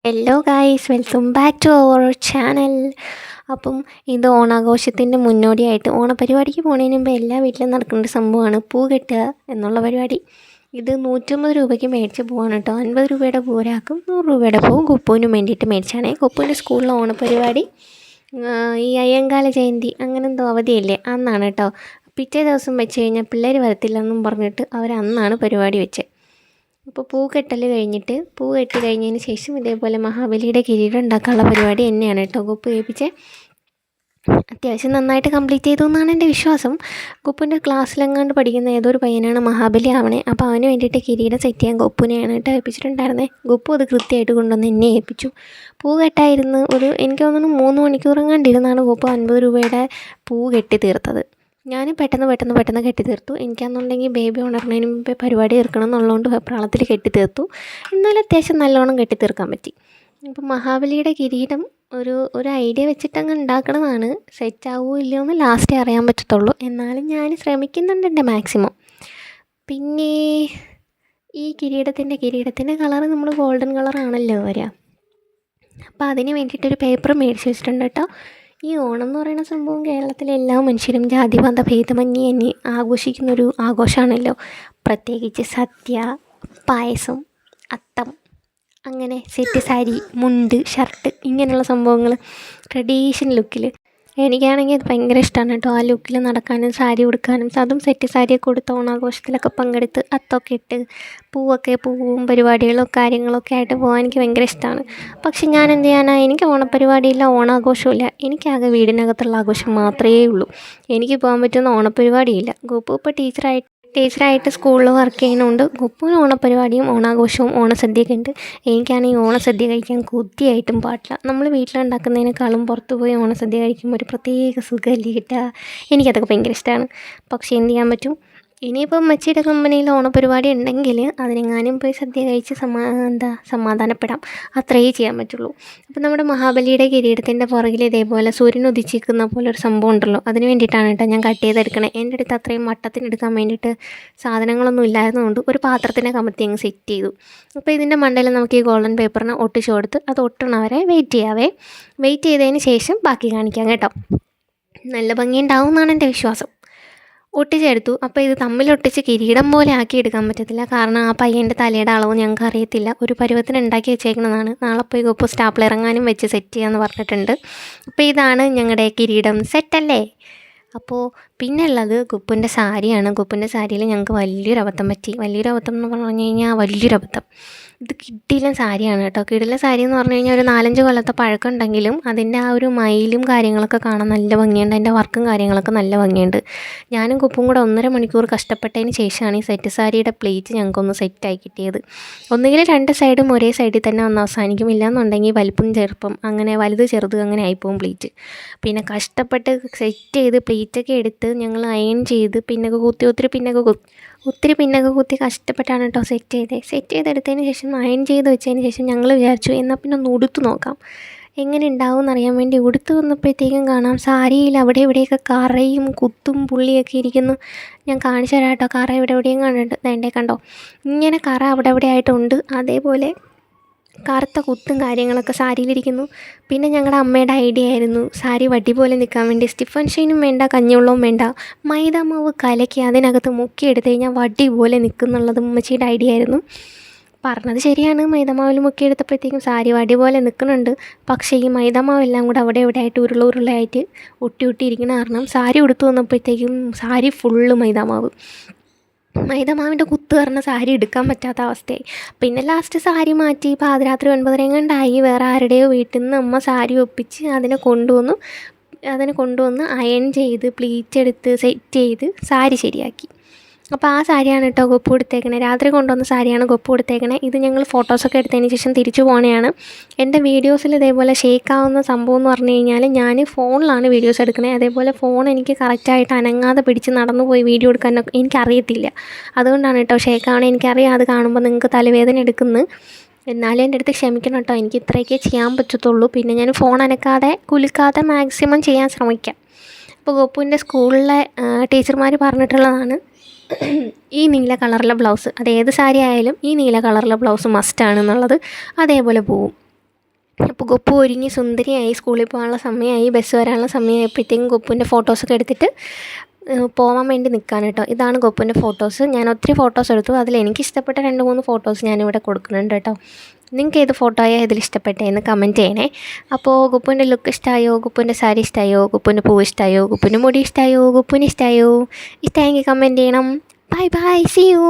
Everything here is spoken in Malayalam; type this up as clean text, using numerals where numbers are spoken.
Hello guys, welcome back to our channel. അപ്പം ഇത് ഓണാഘോഷത്തിൻ്റെ മുന്നോടിയായിട്ട് ഓണപരിപാടിക്ക് പോകുന്നതിന് മുമ്പ് എല്ലാ വീട്ടിലും നടക്കേണ്ട ഒരു സംഭവമാണ് പൂ കെട്ടുക എന്നുള്ള പരിപാടി. ഇത് 150 രൂപയ്ക്ക് മേടിച്ച പൂവാണ് കേട്ടോ. 50 രൂപയുടെ പൂ ഒരാൾക്കും 100 രൂപയുടെ പൂവും കുപ്പുവിന് വേണ്ടിയിട്ട് മേടിച്ചാണേ. കുപ്പുവിൻ്റെ സ്കൂളിലെ ഓണപരിപാടി ഈ അയ്യങ്കാല ജയന്തി അങ്ങനെ എന്തോ അവധിയല്ലേ അന്നാണ് കേട്ടോ. പിറ്റേ ദിവസം വെച്ച് കഴിഞ്ഞാൽ പിള്ളേർ വരത്തില്ലെന്നും പറഞ്ഞിട്ട് അവർ അന്നാണ് പരിപാടി വെച്ചത്. അപ്പോൾ പൂ കെട്ടി കഴിഞ്ഞതിന് ശേഷം ഇതേപോലെ മഹാബലിയുടെ കിരീടം ഉണ്ടാക്കാനുള്ള പരിപാടി എന്നെയാണ് കേട്ടോ കുപ്പ് കേൾപ്പിച്ചത്. അത്യാവശ്യം നന്നായിട്ട് കംപ്ലീറ്റ് ചെയ്തു എന്നാണ് എൻ്റെ വിശ്വാസം. കുപ്പിൻ്റെ ക്ലാസ്സിലെങ്ങാണ്ട് പഠിക്കുന്ന ഏതൊരു പയ്യനാണ് മഹാബലി ആവണേ. അപ്പോൾ അവന് വേണ്ടിയിട്ട് കിരീടം സെറ്റ് ചെയ്യാൻ ഗുപ്പുനെയാണ് കേട്ടോ ഏൽപ്പിച്ചിട്ടുണ്ടായിരുന്നത്. ഗുപ്പു അത് കൃത്യമായിട്ട് കൊണ്ടുവന്ന് എന്നെ ഏൽപ്പിച്ചു. പൂ കെട്ടായിരുന്നു എനിക്ക് തോന്നുന്നു 3 മണിക്കൂറെങ്ങാണ്ടിരുന്നാണ് ഗുപ്പു 50 രൂപയുടെ പൂ കെട്ടി തീർത്തത്. ഞാൻ പെട്ടെന്ന് കെട്ടി തീർത്തു. എനിക്കാണെന്നുണ്ടെങ്കിൽ ബേബി ഉണർന്നതിന് മുമ്പേ പരിപാടി തീർക്കണം എന്നുള്ളതുകൊണ്ട് വെപ്രാളത്തിൽ കെട്ടി തീർത്തു. എന്നാലും അത്യാവശ്യം നല്ലോണം കെട്ടി തീർക്കാൻ പറ്റി. അപ്പം മഹാബലിയുടെ കിരീടം ഒരു ഐഡിയ വെച്ചിട്ടങ്ങ് ഉണ്ടാക്കണതാണ്. സെറ്റ് ആവുമോ ഇല്ലയോ എന്ന് ലാസ്റ്റേ അറിയാൻ പറ്റത്തുള്ളൂ. എന്നാലും ഞാൻ ശ്രമിക്കുന്നുണ്ട് എൻ്റെ മാക്സിമം. പിന്നെ ഈ കിരീടത്തിൻ്റെ കളറ് നമ്മൾ ഗോൾഡൻ കളറാണല്ലോ വരിക. അപ്പോൾ അതിന് വേണ്ടിയിട്ടൊരു പേപ്പർ മേടിച്ച് വെച്ചിട്ടുണ്ട് കേട്ടോ. ഈ ഓണം എന്ന് പറയുന്ന സംഭവം കേരളത്തിലെ എല്ലാ മനുഷ്യരും ജാതിമത ഭേദമന്യേ ആഘോഷിക്കുന്നൊരു ആഘോഷമാണല്ലോ. പ്രത്യേകിച്ച് സദ്യ, പായസം, അത്തം, അങ്ങനെ സെറ്റ് സാരി, മുണ്ട്, ഷർട്ട് ഇങ്ങനെയുള്ള സംഭവങ്ങൾ ട്രഡീഷണൽ ലുക്കിൽ എനിക്കാണെങ്കിൽ അത് ഭയങ്കര ഇഷ്ടമാണ് കേട്ടോ. ആ ലുക്കിൽ നടക്കാനും സാരി ഉടുക്കാനും, അതും സെറ്റ് സാരിയൊക്കെ കൊടുത്ത് ഓണാഘോഷത്തിലൊക്കെ പങ്കെടുത്ത് അത്തൊക്കെ ഇട്ട് പൂവും പരിപാടികളും കാര്യങ്ങളൊക്കെ ആയിട്ട് പോകാൻ എനിക്ക് ഭയങ്കര ഇഷ്ടമാണ്. പക്ഷെ ഞാൻ എന്ത് ചെയ്യാനാണ്, എനിക്ക് ഓണപ്പരിപാടിയില്ല, ഓണാഘോഷമില്ല. എനിക്കാകെ വീടിനകത്തുള്ള ആഘോഷം മാത്രമേ ഉള്ളൂ. എനിക്ക് പോകാൻ പറ്റുന്ന ഓണപ്പരിപാടിയില്ല. ഗോപു ഇപ്പോൾ ടീച്ചറായിട്ട് സ്കൂളിൽ വർക്ക് ചെയ്യുന്നതുകൊണ്ട് ഗുപ്പുവിന് ഓണപ്പരിപാടിയും ഓണാഘോഷവും ഓണസദ്യയൊക്കെ ഉണ്ട്. എനിക്കാണെങ്കിൽ ഓണസദ്യ കഴിക്കാൻ കൊതിയായിട്ടും പാടില്ല. നമ്മൾ വീട്ടിലുണ്ടാക്കുന്നതിനേക്കാളും പുറത്ത് പോയി ഓണസദ്യ കഴിക്കുമ്പോൾ ഒരു പ്രത്യേക സുഖമല്ലേ കിട്ടുക. എനിക്കതൊക്കെ ഭയങ്കര ഇഷ്ടമാണ്. പക്ഷേ എന്ത് ചെയ്യാൻ പറ്റും, ഇനിയിപ്പം അമ്മച്ചിയുടെ കമ്പനിയിൽ ഓണപ്പരിപാടി ഉണ്ടെങ്കിൽ അതിനെങ്ങാനും പോയി സദ്യ കഴിച്ച് സമാധാനപ്പെടാം. അത്രയേ ചെയ്യാൻ പറ്റുള്ളൂ. അപ്പം നമ്മുടെ മഹാബലിയുടെ കിരീടത്തിൻ്റെ പുറകിൽ ഇതേപോലെ സൂര്യൻ ഉദിച്ചിരിക്കുന്ന പോലെ ഒരു സംഭവം ഉണ്ടല്ലോ, അതിന് വേണ്ടിയിട്ടാണ് കേട്ടോ ഞാൻ കട്ട് ചെയ്തെടുക്കണേ. എൻ്റെ അടുത്ത് അത്രയും വട്ടത്തിനെടുക്കാൻ വേണ്ടിയിട്ട് സാധനങ്ങളൊന്നും ഇല്ലായിരുന്നതുകൊണ്ട് ഒരു പാത്രത്തിനെ കമത്തി അങ്ങ് സെറ്റ് ചെയ്തു. അപ്പോൾ ഇതിൻ്റെ മണ്ടയിൽ നമുക്ക് ഈ ഗോൾഡൻ പേപ്പറിനെ ഒട്ടിച്ച് കൊടുത്ത് അത് ഒട്ടണവരെ വെയിറ്റ് ചെയ്തതിന് ശേഷം ബാക്കി കാണിക്കാം കേട്ടോ. നല്ല ഭംഗിയുണ്ടാവും എന്നാണ് എൻ്റെ വിശ്വാസം. ഒട്ടിച്ചെടുത്തു. അപ്പോൾ ഇത് തമ്മിലൊട്ടിച്ച് കിരീടം പോലെ ആക്കി എടുക്കാൻ പറ്റത്തില്ല. കാരണം ആ പയ്യൻ്റെ തലയുടെ അളവ് ഞങ്ങൾക്ക് അറിയത്തില്ല. ഒരു പരുവത്തിന് ഉണ്ടാക്കി വെച്ചേക്കുന്നതാണ്. നാളെ പോയി ഗുപ്പു സ്റ്റാപ്പിൾ ഇറങ്ങാനും വെച്ച് സെറ്റ് ചെയ്യാമെന്ന് പറഞ്ഞിട്ടുണ്ട്. അപ്പോൾ ഇതാണ് ഞങ്ങളുടെ കിരീടം. സെറ്റല്ലേ? അപ്പോൾ പിന്നെ ഉള്ളത് ഗുപ്പുൻ്റെ സാരിയാണ്. ഗുപ്പുൻ്റെ സാരിയിൽ ഞങ്ങൾക്ക് വലിയൊരു അബദ്ധം പറ്റി. വലിയൊരു അബദ്ധം എന്ന് പറഞ്ഞു കഴിഞ്ഞാൽ വലിയൊരു അബദ്ധം. ഇത് കിടിലൻ സാരിയാണ് കേട്ടോ. കിടിലൻ സാരി എന്ന് പറഞ്ഞു കഴിഞ്ഞാൽ ഒരു 4-5 കൊല്ലത്തെ പഴക്കം ഉണ്ടെങ്കിലും അതിൻ്റെ ആ ഒരു മയിലും കാര്യങ്ങളൊക്കെ കാണാൻ നല്ല ഭംഗിയുണ്ട്. അതിൻ്റെ വർക്കും കാര്യങ്ങളൊക്കെ നല്ല ഭംഗിയുണ്ട്. ഞാനും കുപ്പും കൂടെ 1.5 മണിക്കൂർ കഷ്ടപ്പെട്ടതിന് ശേഷമാണ് ഈ സെറ്റ് സാരിയുടെ പ്ലേറ്റ് ഞങ്ങൾക്കൊന്ന് സെറ്റായി കിട്ടിയത്. ഒന്നുകിൽ 2 സൈഡും ഒരേ സൈഡിൽ തന്നെ വന്ന് അവസാനിക്കും, ഇല്ലാന്നുണ്ടെങ്കിൽ വലിപ്പം ചെറുപ്പം അങ്ങനെ വലുത് ചെറുത് അങ്ങനെ ആയിപ്പോവും പ്ലേറ്റ്. പിന്നെ കഷ്ടപ്പെട്ട് സെറ്റ് ചെയ്ത് പ്ലേറ്റൊക്കെ എടുത്ത് ഞങ്ങൾ അയൺ ചെയ്ത് ഒത്തിരി പിന്നൊക്കെ കുത്തി കഷ്ടപ്പെട്ടാണ് കേട്ടോ സെറ്റ് ചെയ്തെടുത്തതിന് ശേഷം അയൺ ചെയ്ത് വെച്ചതിന് ശേഷം ഞങ്ങൾ വിചാരിച്ചു എന്നാൽ പിന്നെ ഒന്ന് ഉടുത്ത് നോക്കാം എങ്ങനെ ഉണ്ടാവും എന്നറിയാൻ വേണ്ടി. ഉടുത്ത് വന്നപ്പോഴത്തേക്കും കാണാം സാരിയിൽ അവിടെ ഇവിടെയൊക്കെ കറയും കുത്തും പുള്ളിയൊക്കെ ഇരിക്കുന്നു. ഞാൻ കാണിച്ചു തരാം കേട്ടോ. കറ എവിടെയും കണ്ടിട്ട് വേണ്ടേ കണ്ടോ, ഇങ്ങനെ കറ അവിടെ ആയിട്ടുണ്ട്. അതേപോലെ കറുത്ത കുത്തും കാര്യങ്ങളൊക്കെ സാരിയിലിരിക്കുന്നു. പിന്നെ ഞങ്ങളുടെ അമ്മയുടെ ഐഡിയ ആയിരുന്നു സാരി വടി പോലെ നിൽക്കാൻ വേണ്ടി സ്റ്റിഫൻ ഷൈനും വേണ്ട കഞ്ഞിവെള്ളവും വേണ്ട, മൈദാമാവ് കലക്കി അതിനകത്ത് മുക്കിയെടുത്ത് കഴിഞ്ഞാൽ വടി പോലെ നിൽക്കുന്നുള്ളത് ഉമ്മച്ചിയുടെ ഐഡിയ ആയിരുന്നു. പറഞ്ഞത് ശരിയാണ്. മൈദാമാവിൽ മുക്കിയെടുത്തപ്പോഴത്തേക്കും സാരി വടി പോലെ നിൽക്കുന്നുണ്ട്. പക്ഷേ ഈ മൈദാമാവെല്ലാം കൂടെ അവിടെ ആയിട്ട് ഉരുളായിട്ട് ഒട്ടിയിരിക്കുന്ന കാരണം സാരി ഉടുത്തു വന്നപ്പോഴത്തേക്കും സാരി ഫുള്ള് മൈദാമാവിൻ്റെ കുത്ത് പറഞ്ഞ സാരി എടുക്കാൻ പറ്റാത്ത അവസ്ഥയായി. പിന്നെ ലാസ്റ്റ് സാരി മാറ്റി പാതിരാത്രി 9:30 എങ്ങാണ്ടായി. വേറെ ആരുടെയോ വീട്ടിൽ നിന്ന് അമ്മ സാരി ഒപ്പിച്ച് അതിനെ കൊണ്ടുവന്ന് അയൺ ചെയ്ത് പ്ലീറ്റ് എടുത്ത് സെറ്റ് ചെയ്ത് സാരി ശരിയാക്കി. അപ്പോൾ ആ സാരിയാണ് കേട്ടോ ഗൊപ്പ് കൊടുത്തേക്കണേ. രാത്രി കൊണ്ടുവന്ന സാരിയാണ് ഗൊപ്പ് കൊടുത്തേക്കണേ. ഇത് ഞങ്ങൾ ഫോട്ടോസൊക്കെ എടുത്തതിന് ശേഷം തിരിച്ചു പോകണതാണ്. എൻ്റെ വീഡിയോസിൽ ഇതേപോലെ ഷേക്കാവുന്ന സംഭവം എന്ന് പറഞ്ഞു കഴിഞ്ഞാൽ ഞാൻ ഫോണിലാണ് വീഡിയോസ് എടുക്കണേ. അതേപോലെ ഫോൺ എനിക്ക് കറക്റ്റായിട്ട് അനങ്ങാതെ പിടിച്ച് നടന്നു പോയി വീഡിയോ എടുക്കാനൊക്കെ എനിക്കറിയത്തില്ല. അതുകൊണ്ടാണ് കേട്ടോ ഷേക്കാവണേ. എനിക്കറിയാം അത് കാണുമ്പോൾ നിങ്ങൾക്ക് തലവേദന എടുക്കുന്നു. എന്നാലും എൻ്റെ അടുത്ത് ക്ഷമിക്കണം കേട്ടോ. എനിക്ക് ഇത്രയൊക്കെ ചെയ്യാൻ പറ്റത്തുള്ളൂ. പിന്നെ ഞാൻ ഫോൺ അനക്കാതെ കുലുക്കാതെ മാക്സിമം ചെയ്യാൻ ശ്രമിക്കാം. അപ്പോൾ ഗോപ്പുവിൻ്റെ സ്കൂളിലെ ടീച്ചർമാർ പറഞ്ഞിട്ടുള്ളതാണ് ഈ നീല കളറിലെ ബ്ലൗസ്, അത് ഏത് സാരി ആയാലും ഈ നീല കളറിലെ ബ്ലൗസ് മസ്റ്റാണെന്നുള്ളത്. അതേപോലെ പോവും. അപ്പോൾ ഗൊപ്പു ഒരുങ്ങി സുന്ദരിയായി സ്കൂളിൽ പോകാനുള്ള സമയമായി, ബസ് വരാനുള്ള സമയമായപ്പോഴത്തേക്കും ഗൊപ്പുവിൻ്റെ ഫോട്ടോസൊക്കെ എടുത്തിട്ട് പോകാൻ വേണ്ടി നിൽക്കുകയാണ് കേട്ടോ. ഇതാണ് ഗൊപ്പുവിൻ്റെ ഫോട്ടോസ്. ഞാൻ ഒത്തിരി ഫോട്ടോസ് എടുത്തു. അതിൽ എനിക്കിഷ്ടപ്പെട്ട 2-3 ഫോട്ടോസ് ഞാനിവിടെ കൊടുക്കുന്നുണ്ട് കേട്ടോ. നിങ്ങൾക്ക് ഏത് ഫോട്ടോയോ ഇതിലിഷ്ടപ്പെട്ടതെന്ന് കമൻറ്റ് ചെയ്യണേ. അപ്പോൾ ഗൊപ്പുവിൻ്റെ ലുക്ക് ഇഷ്ടമായോ, ഗൊപ്പുവിൻ്റെ സാരി ഇഷ്ടമായോ, ഗൊപ്പുവിൻ്റെ പൂവ് ഇഷ്ടമായോ, ഗൊപ്പുവിൻ്റെ മുടി ഇഷ്ടമായോ, ഗൊപ്പുവിന് ഇഷ്ടമായോ? ഇഷ്ടമായെങ്കിൽ കമൻറ്റ് ചെയ്യണം. Bye bye, see U.